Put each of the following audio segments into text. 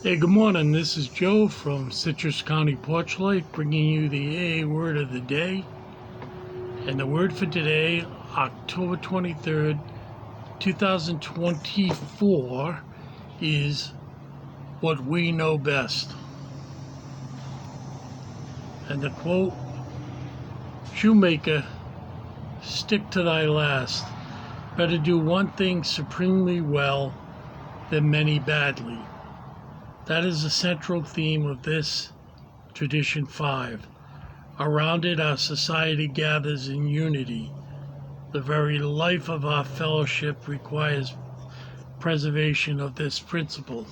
Hey, good morning. This is Joe from Citrus County Porch Life, bringing you the AA word of the day. And the word for today, October 23rd, 2024, is what we know best. And the quote, "Shoemaker, stick to thy last. Better do one thing supremely well than many badly." That is the central theme of this Tradition 5. Around it, our society gathers in unity. The very life of our fellowship requires preservation of this principle.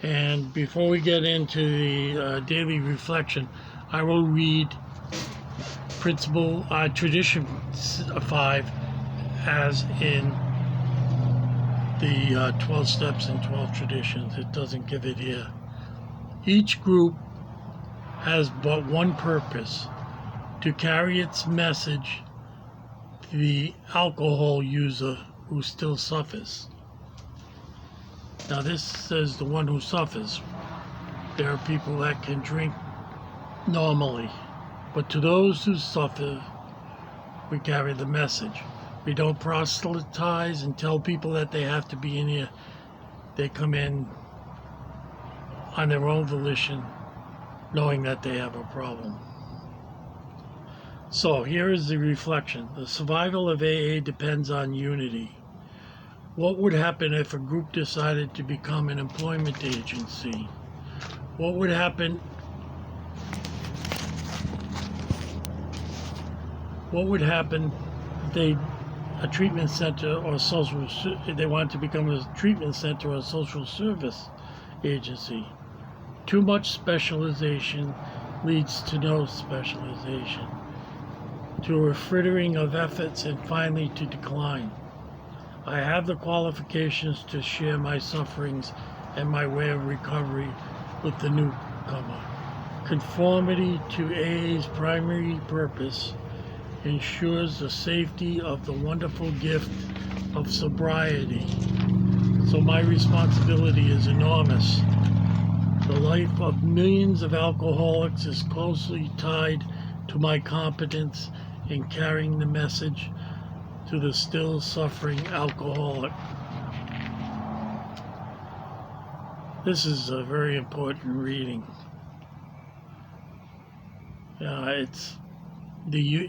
And before we get into the daily reflection, I will read Tradition 5 as in the 12 Steps and 12 Traditions. It doesn't give it here. Each group has but one purpose: to carry its message to the alcohol user who still suffers. Now this says the one who suffers. There are people that can drink normally, but to those who suffer, we carry the message. We don't proselytize and tell people that they have to be in here. They come in on their own volition, knowing that they have a problem. So here is the reflection. The survival of AA depends on unity. What would happen if a group decided to become an employment agency? What would happen? What would happen if a treatment center or they want to become a treatment center or social service agency? Too much specialization leads to no specialization, to a frittering of efforts, and finally to decline. I have the qualifications to share my sufferings and my way of recovery with the newcomer. Conformity to AA's primary purpose ensures the safety of the wonderful gift of sobriety. So my responsibility is enormous. The life of millions of alcoholics is closely tied to my competence in carrying the message to the still suffering alcoholic. This is a very important reading.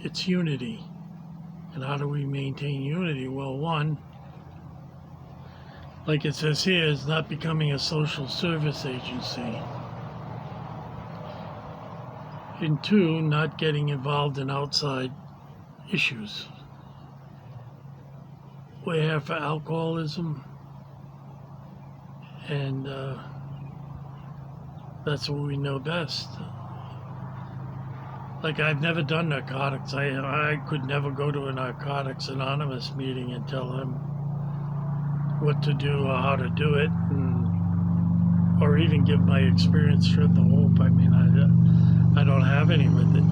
It's unity. And how do we maintain unity? Well, one, like it says here, is not becoming a social service agency. And two, not getting involved in outside issues. We're here for alcoholism, and that's what we know best. Like, I've never done narcotics. I could never go to a Narcotics Anonymous meeting and tell them what to do or how to do it, or even give my experience strength of hope. I mean, I don't have any with it,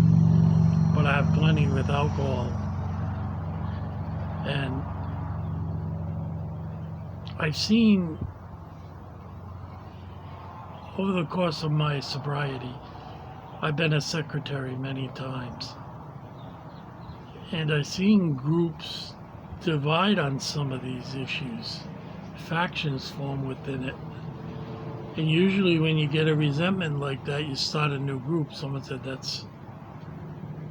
but I have plenty with alcohol. And I've seen, over the course of my sobriety, I've been a secretary many times, and I've seen groups divide on some of these issues. Factions form within it. And usually when you get a resentment like that, you start a new group. Someone said that's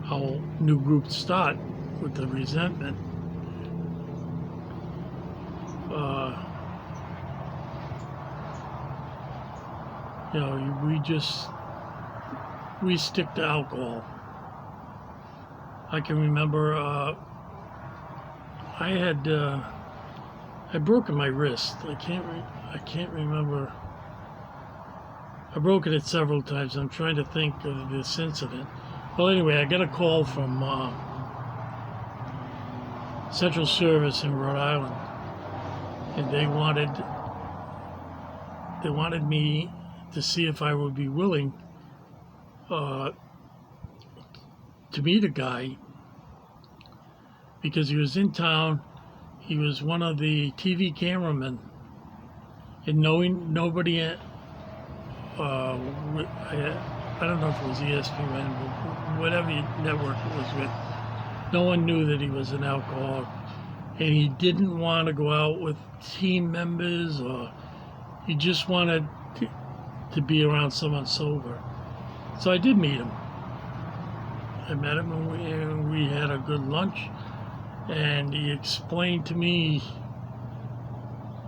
how new groups start, with the resentment. We stick to alcohol. I can remember I broken my wrist. I can't remember. I broken it several times. I'm trying to think of this incident. Well, anyway, I got a call from Central Service in Rhode Island, and they wanted me to see if I would be willing to meet a guy, because he was in town. He was one of the TV cameramen, and nobody I don't know if it was ESPN, but whatever network it was with, no one knew that he was an alcoholic. And he didn't want to go out with team members, or he just wanted to be around someone sober. So I did meet him. I met him, and we had a good lunch, and he explained to me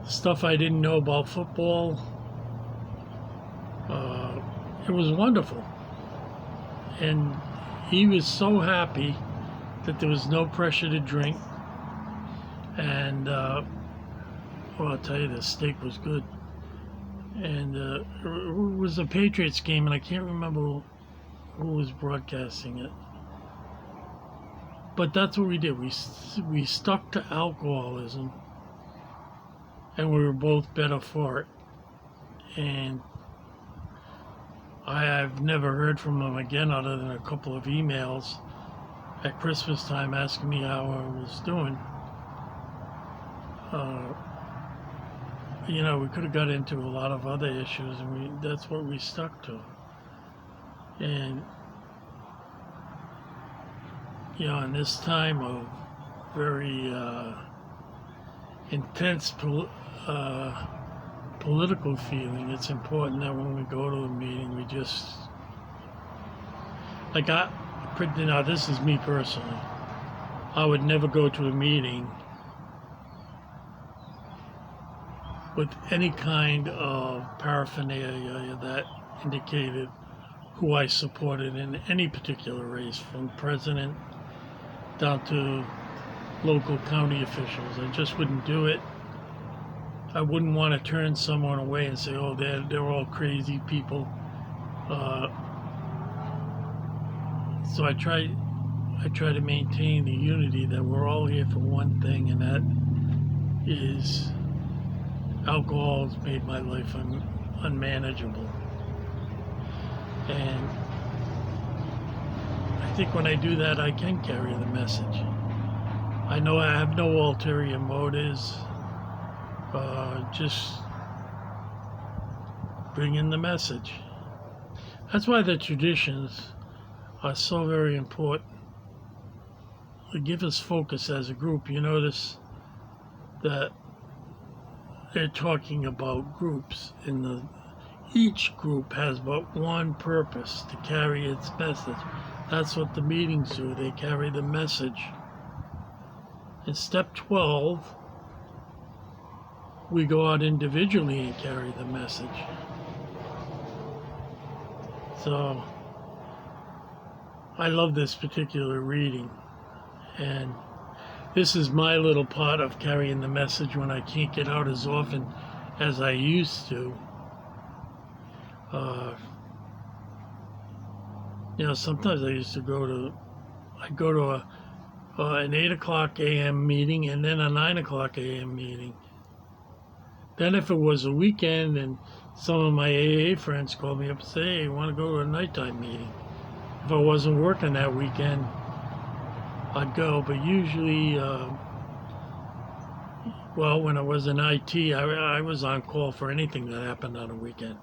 stuff I didn't know about football. It was wonderful. And he was so happy that there was no pressure to drink. And, well, I'll tell you, the steak was good. And it was a Patriots game, and I can't remember who was broadcasting it. But that's what we did. We stuck to alcoholism, and we were both better for it. And I've never heard from him again, other than a couple of emails at Christmas time asking me how I was doing. You know, we could have got into a lot of other issues, and that's what we stuck to. And, you know, in this time of very intense political feeling, it's important that when we go to a meeting, we just, like, now this is me personally, I would never go to a meeting with any kind of paraphernalia that indicated who I supported in any particular race, from president down to local county officials. I just wouldn't do it. I wouldn't want to turn someone away and say, oh, they're all crazy people. So I try to maintain the unity that we're all here for one thing, and that is alcohol has made my life unmanageable. And I think when I do that, I can carry the message. I know I have no ulterior motives, just bringing the message. That's why the traditions are so very important. They give us focus as a group. You notice that they're talking about groups, and each group has but one purpose: to carry its message. That's what the meetings do. They carry the message. In step 12, we go out individually and carry the message. So I love this particular reading, and this is my little part of carrying the message when I can't get out as often as I used to. You know, sometimes I used to go to an 8 o'clock a.m. meeting and then a 9 o'clock a.m. meeting. Then if it was a weekend and some of my AA friends called me up and said, hey, you want to go to a nighttime meeting? If I wasn't working that weekend, I'd go. But usually, well, when I was in IT, I was on call for anything that happened on a weekend.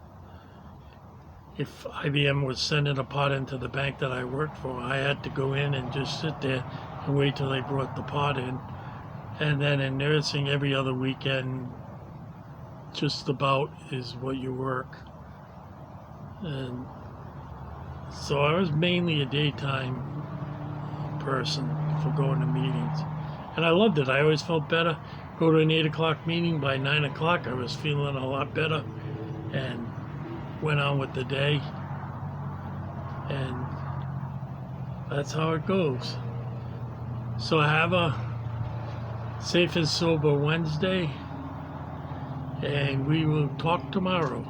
If IBM was sending a pot into the bank that I worked for, I had to go in and just sit there and wait till they brought the pot in. And then in nursing, every other weekend, just about is what you work. And so I was mainly a daytime person for going to meetings. And I loved it. I always felt better. Go to an 8 o'clock meeting, by 9 o'clock I was feeling a lot better, and went on with the day. And that's how it goes. So have a safe and sober Wednesday, and we will talk tomorrow.